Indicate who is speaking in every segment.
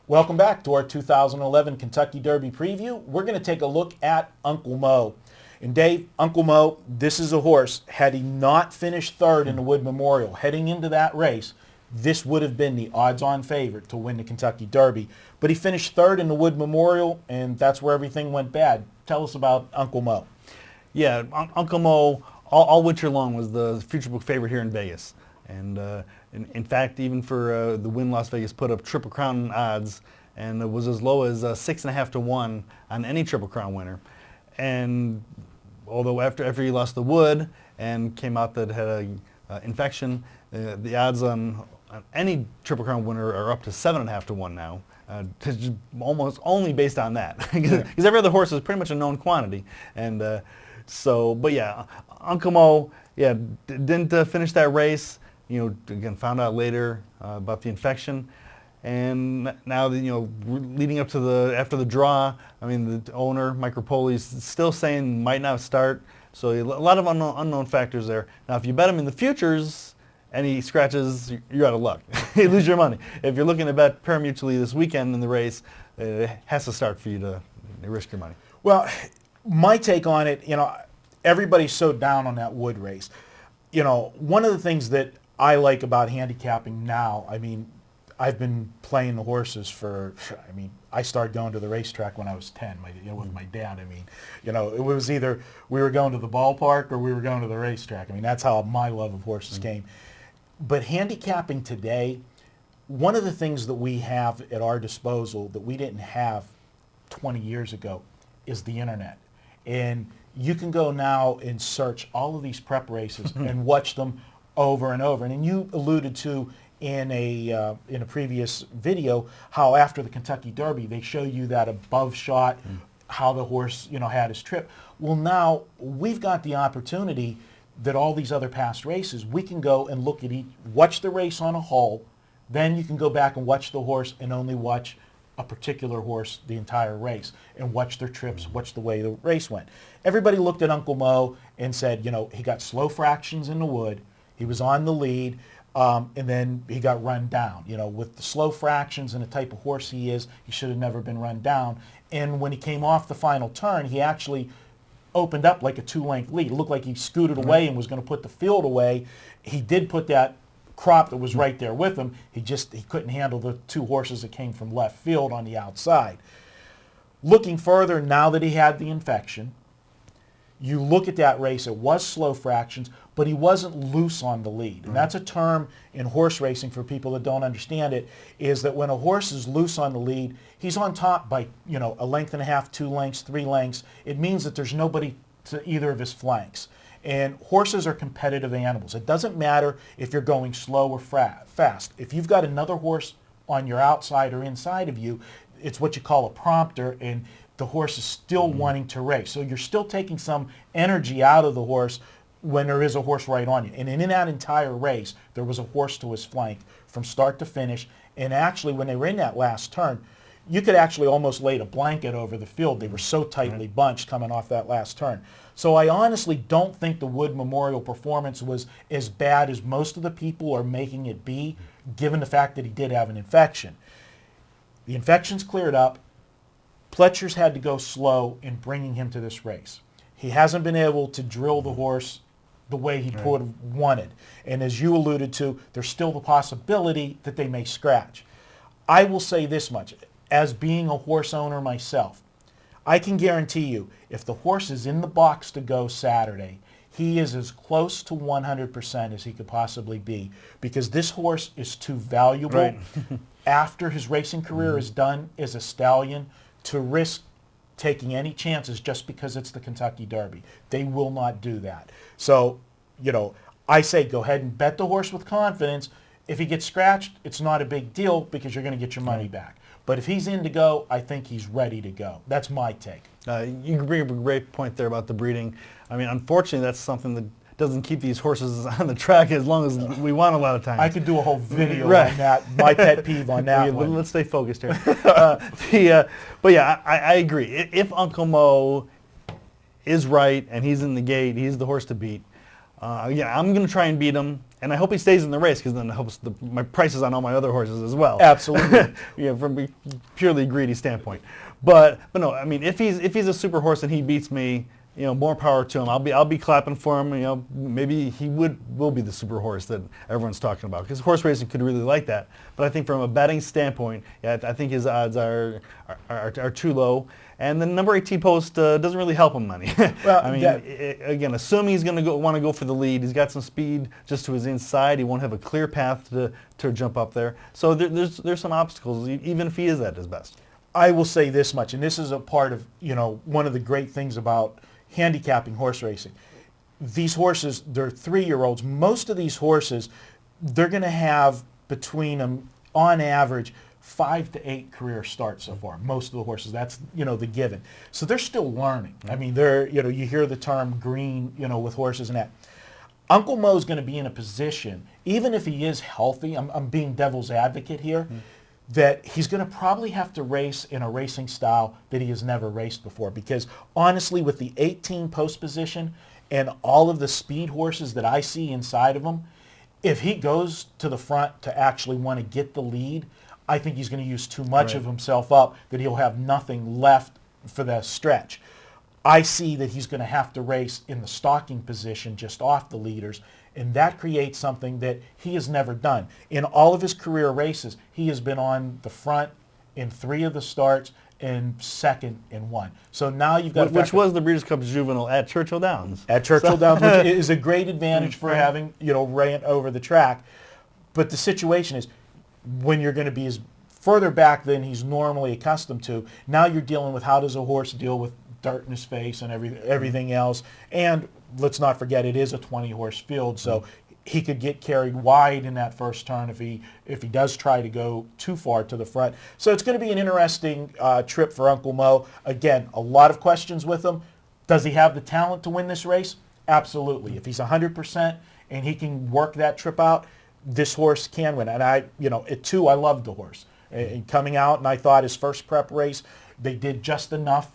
Speaker 1: Welcome back to our 2011 Kentucky Derby preview. We're going to take a look at Uncle Mo. And Dave, Uncle Mo, this is a horse. Had he not finished third in the Wood Memorial heading into that race, this would have been the odds-on favorite to win the Kentucky Derby. But he finished third in the Wood Memorial, and that's where everything went bad. Tell us about Uncle Mo.
Speaker 2: Yeah, Uncle Mo, all winter long, was the future book favorite here in Vegas. And in fact, even for the Win Las Vegas put up Triple Crown odds, and it was as low as 6.5 to 1 on any Triple Crown winner. And although after he lost the Wood and came out that had a infection, the odds on any Triple Crown winner are up to 7.5 to 1 now. Almost only based on that, because every other horse is pretty much a known quantity. And but yeah, Uncle Mo, yeah, didn't finish that race. Again, found out later about the infection, and now leading up to after the draw, I mean, the owner Mike Rapoli's still saying might not start. So a lot of unknown factors there. Now, if you bet him in the futures, and he scratches, you're out of luck. You lose your money. If you're looking to bet pari-mutually this weekend in the race, it has to start for you to risk your money.
Speaker 1: Well, my take on it, everybody's so down on that Wood race. One of the things that I like about handicapping now, I mean, I've been playing the horses I started going to the racetrack when I was 10 with my dad. It was either we were going to the ballpark or we were going to the racetrack. That's how my love of horses came. But handicapping today, one of the things that we have at our disposal that we didn't have 20 years ago is the internet. And you can go now and search all of these prep races and watch them over and over. And you alluded to in a previous video how after the Kentucky Derby they show you that above shot, how the horse had his trip. Well, now we've got the opportunity that all these other past races, we can go and look at watch the race on a whole, then you can go back and watch the horse and only watch a particular horse the entire race and watch their trips, watch the way the race went. Everybody looked at Uncle Mo and said, he got slow fractions in the Wood, he was on the lead, and then he got run down. With the slow fractions and the type of horse he is, he should have never been run down. And when he came off the final turn, he actually opened up like a 2-length lead. It looked like he scooted away and was going to put the field away. He did put that crop that was right there with him. He couldn't handle the two horses that came from left field on the outside. Looking further, now that he had the infection, you look at that race, it was slow fractions, but he wasn't loose on the lead. And that's a term in horse racing for people that don't understand it, is that when a horse is loose on the lead, he's on top by, a length and a half, 2 lengths, 3 lengths. It means that there's nobody to either of his flanks. And horses are competitive animals. It doesn't matter if you're going slow or fast. If you've got another horse on your outside or inside of you, it's what you call a prompter, and the horse is still wanting to race. So you're still taking some energy out of the horse when there is a horse right on you. And in that entire race, there was a horse to his flank from start to finish. And actually, when they were in that last turn, you could actually almost lay a blanket over the field. They were so tightly bunched coming off that last turn. So I honestly don't think the Wood Memorial performance was as bad as most of the people are making it be, given the fact that he did have an infection. The infection's cleared up. Pletcher's had to go slow in bringing him to this race. He hasn't been able to drill the horse the way he would have wanted. And as you alluded to, there's still the possibility that they may scratch. I will say this much. As being a horse owner myself, I can guarantee you, if the horse is in the box to go Saturday, he is as close to 100% as he could possibly be, because this horse is too valuable after his racing career is done as a stallion to risk taking any chances just because it's the Kentucky Derby. They will not do that. So, I say go ahead and bet the horse with confidence. If he gets scratched, it's not a big deal because you're going to get your money back. But if he's in to go, I think he's ready to go. That's my take.
Speaker 2: You bring up a great point there about the breeding. Unfortunately, that's something that doesn't keep these horses on the track as long as we want a lot of times.
Speaker 1: I could do a whole video on that, my pet peeve on that one.
Speaker 2: Let's stay focused here. But yeah, I agree. If Uncle Mo is right and he's in the gate, he's the horse to beat. I'm going to try and beat him. And I hope he stays in the race, because then it helps my prices on all my other horses as well.
Speaker 1: Absolutely.
Speaker 2: From a purely greedy standpoint. But no, I mean, if he's a super horse and he beats me, more power to him. I'll be clapping for him. Maybe he will be the super horse that everyone's talking about, because horse racing could really like that. But I think from a betting standpoint, yeah, I think his odds are too low. And the number 18 post doesn't really help him any.
Speaker 1: Well,
Speaker 2: I mean, again, assuming he's going to want to go for the lead, he's got some speed just to his inside. He won't have a clear path to jump up there. So there's some obstacles, even if he is at his best.
Speaker 1: I will say this much, and this is a part of, one of the great things about handicapping horse racing. These horses, they're 3-year-olds. Most of these horses, they're going to have between them, on average, 5 to 8 career starts so far. Most of the horses, that's, the given. So they're still learning. I mean, you hear the term green, with horses and that. Uncle Mo's going to be in a position, even if he is healthy, I'm being devil's advocate here, that he's going to probably have to race in a racing style that he has never raced before. Because honestly, with the 18 post position and all of the speed horses that I see inside of him, if he goes to the front to actually want to get the lead, I think he's going to use too much of himself up, that he'll have nothing left for the stretch. I see that he's going to have to race in the stalking position just off the leaders, and that creates something that he has never done. In all of his career races, he has been on the front in 3 of the starts and second in 1. So now you've got...
Speaker 2: Which was the Breeders' Cup Juvenile at Churchill Downs.
Speaker 1: At Churchill Downs, which is a great advantage for having, ran over the track. But the situation is, when you're going to be as further back than he's normally accustomed to, now you're dealing with how does a horse deal with dirt in his face and everything else. And let's not forget, it is a 20-horse field, so he could get carried wide in that first turn if he does try to go too far to the front. So it's going to be an interesting trip for Uncle Mo. Again, a lot of questions with him. Does he have the talent to win this race? Absolutely. If he's 100% and he can work that trip out, this horse can win. And at 2, I loved the horse. And coming out, and I thought his first prep race, they did just enough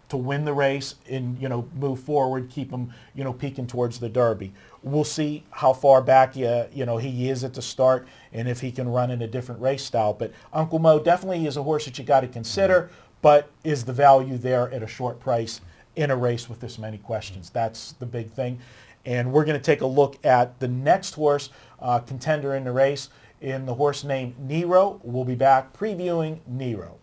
Speaker 1: to win the race and, move forward, keep him, peaking towards the Derby. We'll see how far back, he is at the start and if he can run in a different race style. But Uncle Mo definitely is a horse that you got to consider, but is the value there at a short price in a race with this many questions? That's the big thing. And we're going to take a look at the next horse, contender in the race, in the horse named Nero. We'll be back previewing Nero.